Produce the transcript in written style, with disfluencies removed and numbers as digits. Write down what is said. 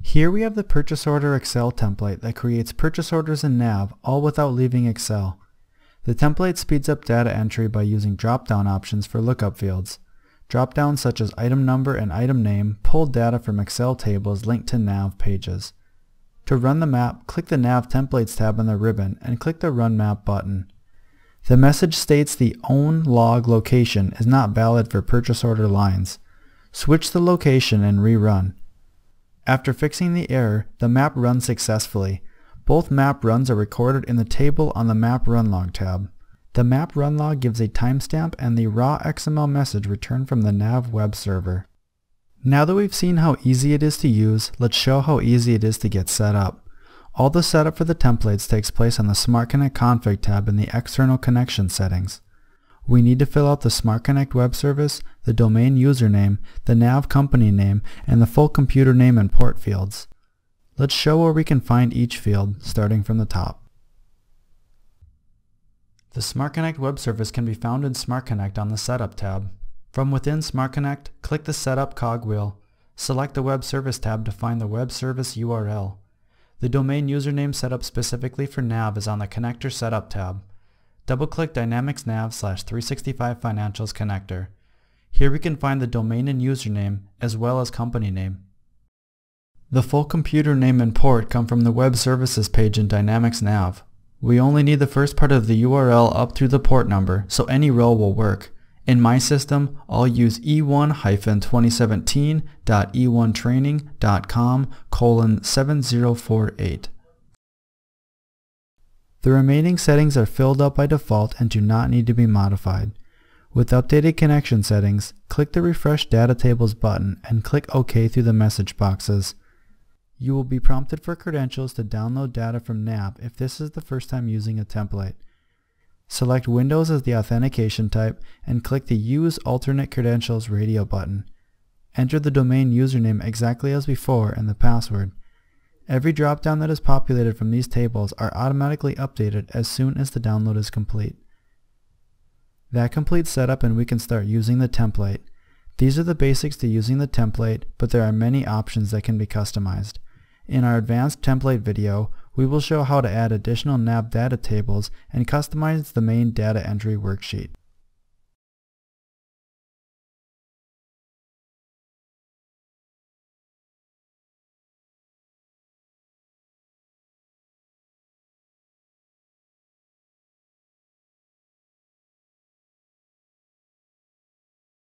Here we have the purchase order Excel template that creates purchase orders in NAV all without leaving Excel. The template speeds up data entry by using drop-down options for lookup fields. Drop-downs such as item number and item name pull data from Excel tables linked to NAV pages. To run the map, click the NAV Templates tab on the ribbon and click the Run Map button. The message states the eOne log location is not valid for purchase order lines. Switch the location and rerun. After fixing the error, the map runs successfully. Both map runs are recorded in the table on the Map Run Log tab. The Map Run Log gives a timestamp and the raw XML message returned from the NAV web server. Now that we've seen how easy it is to use, let's show how easy it is to get set up. All the setup for the templates takes place on the Smart Connect Config tab in the External Connection settings. We need to fill out the Smart Connect web service, the domain username, the NAV company name, and the full computer name and port fields. Let's show where we can find each field, starting from the top. The Smart Connect web service can be found in Smart Connect on the Setup tab. From within Smart Connect, click the Setup cogwheel. Select the Web Service tab to find the web service URL. The domain username set up specifically for NAV is on the Connector Setup tab. Double-click Dynamics NAV/365 Financials connector. Here we can find the domain and username as well as company name. The full computer name and port come from the Web Services page in Dynamics NAV. We only need the first part of the URL up through the port number, so any row will work. In my system, I'll use e1-2017.eonetraining.com:7048. The remaining settings are filled out by default and do not need to be modified. With updated connection settings, click the Refresh Data Tables button and click OK through the message boxes. You will be prompted for credentials to download data from NAV if this is the first time using a template. Select Windows as the authentication type and click the Use Alternate Credentials radio button. Enter the domain username exactly as before and the password. Every drop-down that is populated from these tables are automatically updated as soon as the download is complete. That completes setup and we can start using the template. These are the basics to using the template, but there are many options that can be customized. In our advanced template video, we will show how to add additional NAV data tables and customize the main data entry worksheet.